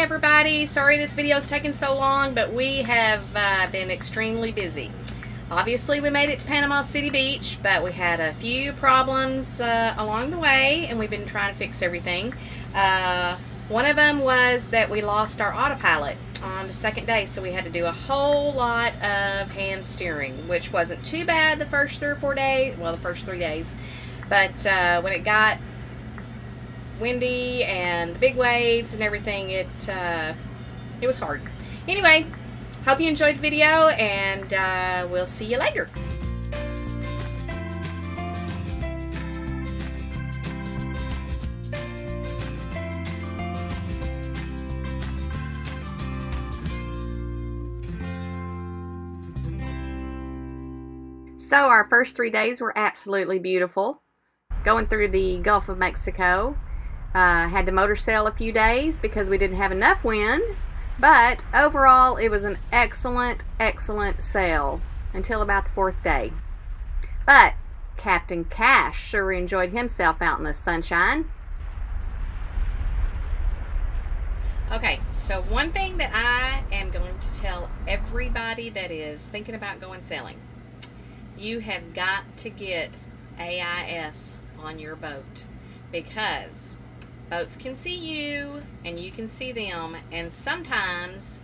everybody, sorry this video is taking so long, but we have been extremely busy. Obviously we made it to Panama City Beach, but we had a few problems along the way, and we've been trying to fix everything. One of them was that we lost our autopilot on the second day, so we had to do a whole lot of hand steering, which wasn't too bad the first 3 or 4 days, well, the first 3 days, but when it got windy and the big waves and everything, it was hard. Anyway, hope you enjoyed the video, and we'll see you later. So our first 3 days were absolutely beautiful. Going through the Gulf of Mexico. Had to motor sail a few days because we didn't have enough wind, but overall it was an excellent sail until about the 4th day. But Captain Cash sure enjoyed himself out in the sunshine. Okay, so one thing that I am going to tell everybody that is thinking about going sailing: you have got to get AIS on your boat, because boats can see you and you can see them, and sometimes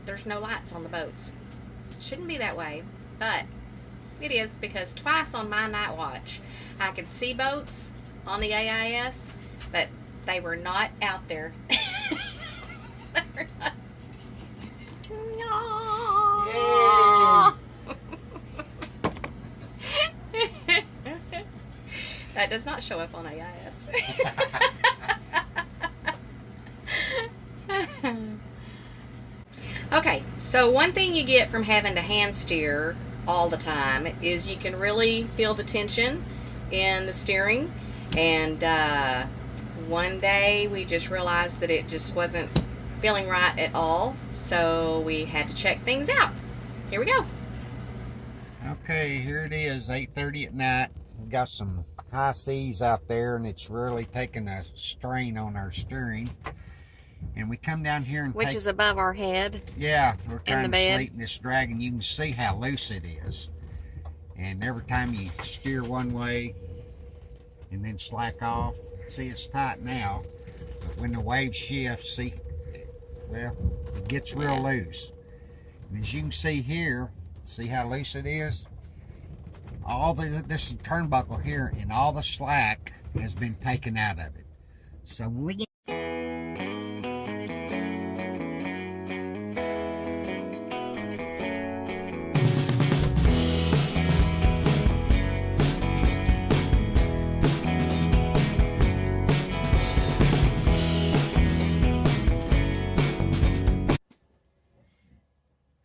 there's no lights on the boats. It shouldn't be that way, but it is, because twice on my night watch I could see boats on the AIS, but they were not out there. They were not. No. That does not show up on AIS. Okay, so one thing you get from having to hand steer all the time is you can really feel the tension in the steering. And one day we just realized that it just wasn't feeling right at all, so we had to check things out. Here we go. Okay, here it is, 8:30 at night. We've got some high seas out there, and it's really taking a strain on our steering. And we come down here and which is above our head. Yeah, we're trying to bed. sleep in this drag, and you can see how loose it is. And every time you steer one way and then slack off, see, it's tight now, but when the wave shifts, see, well, it gets real loose. And as you can see here, see how loose it is? All this turnbuckle here, and all the slack has been taken out of it. So when we get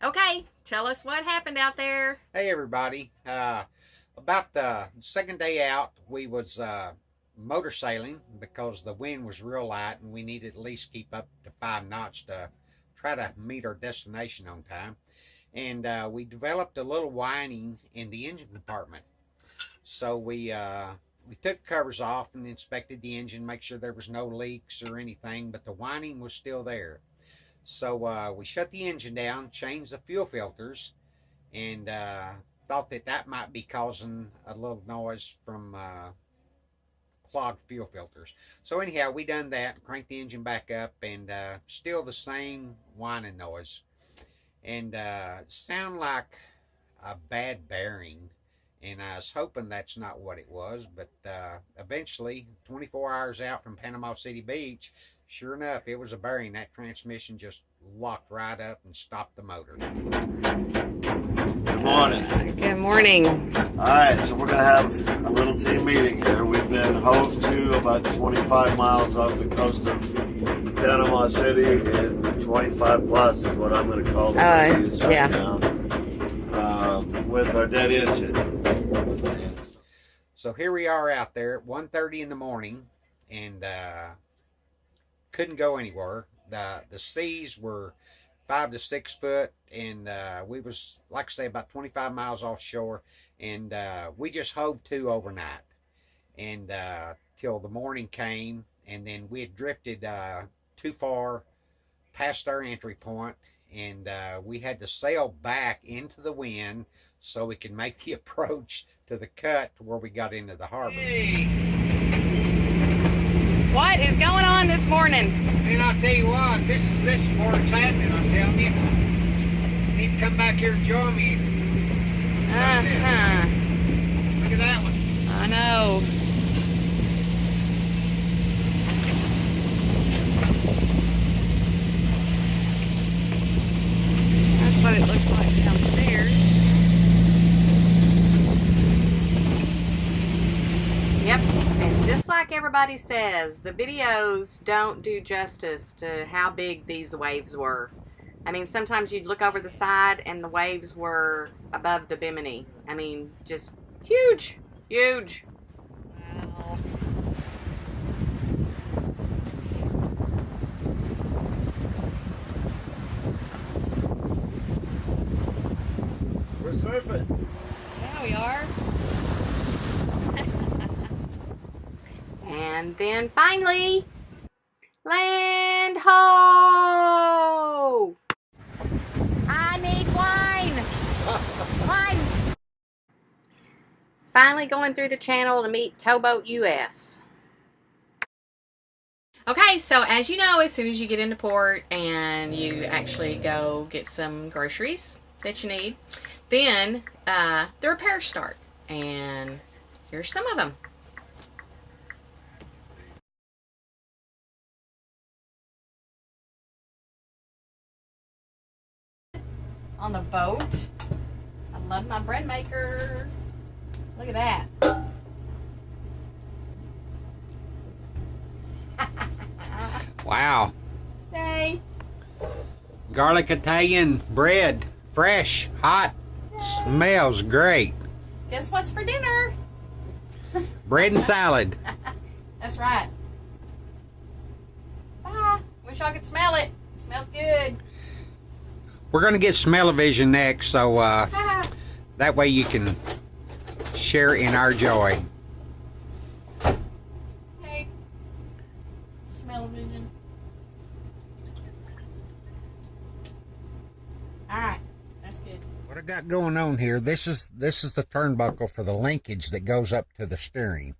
Okay, tell us what happened out there. Hey everybody, about the second day out, we was motor sailing because the wind was real light, and we needed at least keep up to 5 knots to try to meet our destination on time. And we developed a little whining in the engine compartment. So we took the covers off and inspected the engine, make sure there was no leaks or anything, but the whining was still there. So we shut the engine down, changed the fuel filters, and thought that might be causing a little noise from clogged fuel filters. So anyhow, we done that, cranked the engine back up, and still the same whining noise. And sound like a bad bearing, and I was hoping that's not what it was, but eventually, 24 hours out from Panama City Beach, sure enough, it was a bearing. That transmission just locked right up and stopped the motor. Good morning. Good morning. All right, so we're going to have a little team meeting here. We've been hove to about 25 miles off the coast of Panama City, and 25 plus is what I'm going to call the radius right now, with our dead engine. So here we are out there at 1:30 in the morning, and couldn't go anywhere. The seas were 5 to 6 foot, and we was, like I say, about 25 miles offshore, and we just hove to overnight, and till the morning came, and then we had drifted too far past our entry point, and we had to sail back into the wind so we could make the approach to the cut to where we got into the harbor. Hey. What is going on this morning? And I'll tell you what, this is where it's happening, I'm telling you. You need to come back here and join me. Uh-huh. Look at that one. I know. That's what it looks like downstairs. Yep, and just like everybody says, the videos don't do justice to how big these waves were. I mean, sometimes you'd look over the side and the waves were above the bimini. I mean, just huge, huge. Wow. We're surfing. There we are. And then finally, land ho! I need wine! Wine! Finally going through the channel to meet Towboat US. Okay, so as you know, as soon as you get into port and you actually go get some groceries that you need, then the repairs start. And here's some of them. On the boat. I love my bread maker. Look at that. Wow. Hey. Garlic Italian bread. Fresh, hot, smells great. Guess what's for dinner? Bread and salad. That's right. Ah, wish I could smell it. It smells good. We're going to get smell-o-vision next, so that way you can share in our joy. Hey. Smell-o-vision. Alright. That's good. What I got going on here, this is the turnbuckle for the linkage that goes up to the steering.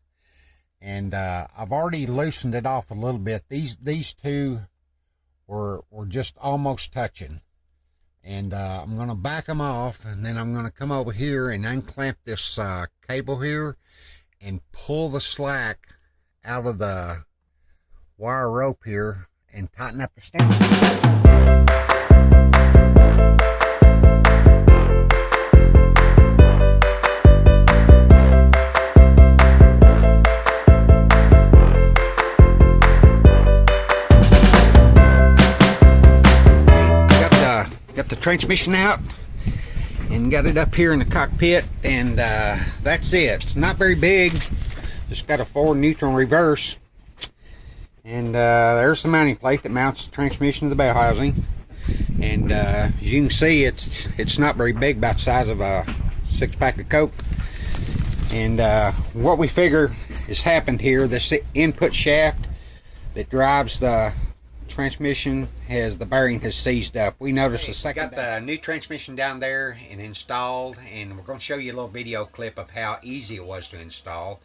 And I've already loosened it off a little bit. These two were just almost touching. And I'm going to back them off, and then I'm going to come over here and unclamp this cable here and pull the slack out of the wire rope here and tighten up the steering. Got the transmission out and got it up here in the cockpit, and that's it. It's not very big, just got a forward neutral reverse, and there's the mounting plate that mounts the transmission to the bell housing. And as you can see, it's not very big, about the size of a 6-pack of Coke. And what we figure has happened here, this input shaft that drives the transmission, the bearing has seized up. We noticed the second. Got the new transmission down there and installed, and we're going to show you a little video clip of how easy it was to install.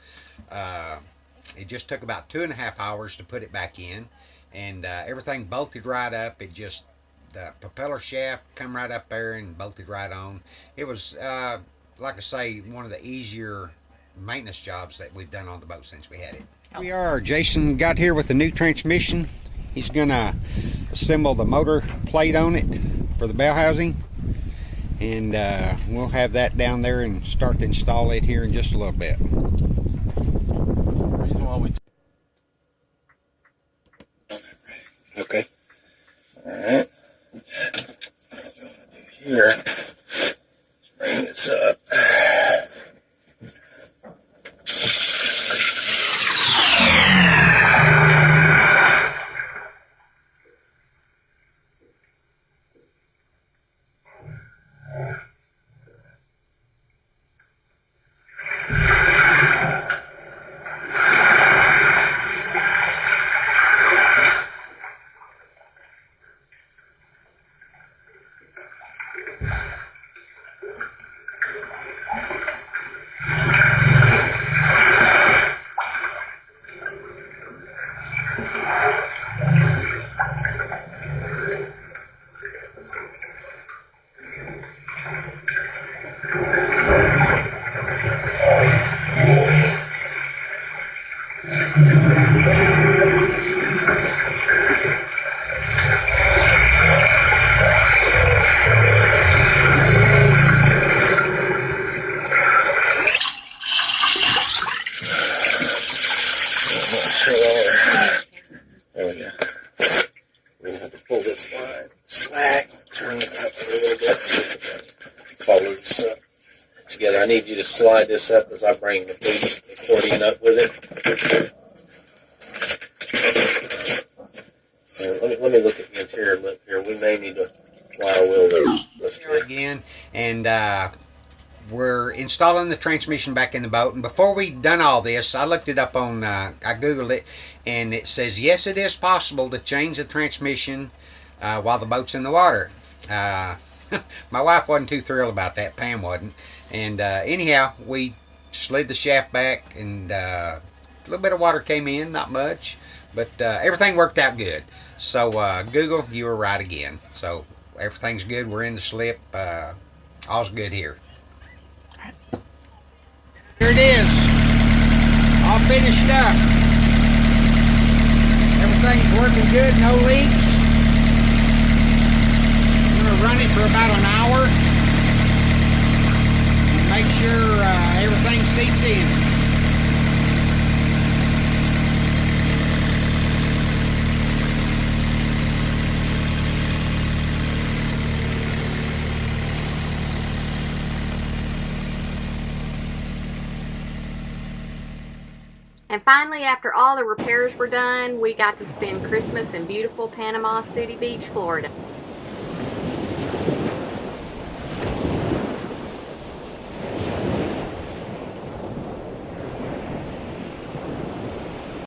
It just took about 2.5 hours to put it back in, and everything bolted right up. The propeller shaft come right up there and bolted right on. It was like I say, one of the easier maintenance jobs that we've done on the boat since we had it. We are. Jason got here with the new transmission. He's gonna assemble the motor plate on it for the bell housing, and we'll have that down there and start to install it here in just a little bit. Okay. All right. Here. Let's bring this up. Slack. Turn it up a little bit. Follow this up together. I need you to slide this up as I bring the boot accordion up with it. Let me look at the interior lip here. We may need to fly a wheel this again, and we're installing the transmission back in the boat. And before we done all this, I looked it up on, I googled it, and it says yes, it is possible to change the transmission while the boat's in the water. My wife wasn't too thrilled about that. Pam wasn't. And anyhow, we slid the shaft back, and a little bit of water came in, not much, but everything worked out good. So Google, you were right again. So everything's good. We're in the slip. All's good here. Here it is, all finished up. Everything's working good, no leaks. I'm going to run it for about an hour and make sure everything seats in. And finally, after all the repairs were done, we got to spend Christmas in beautiful Panama City Beach, Florida.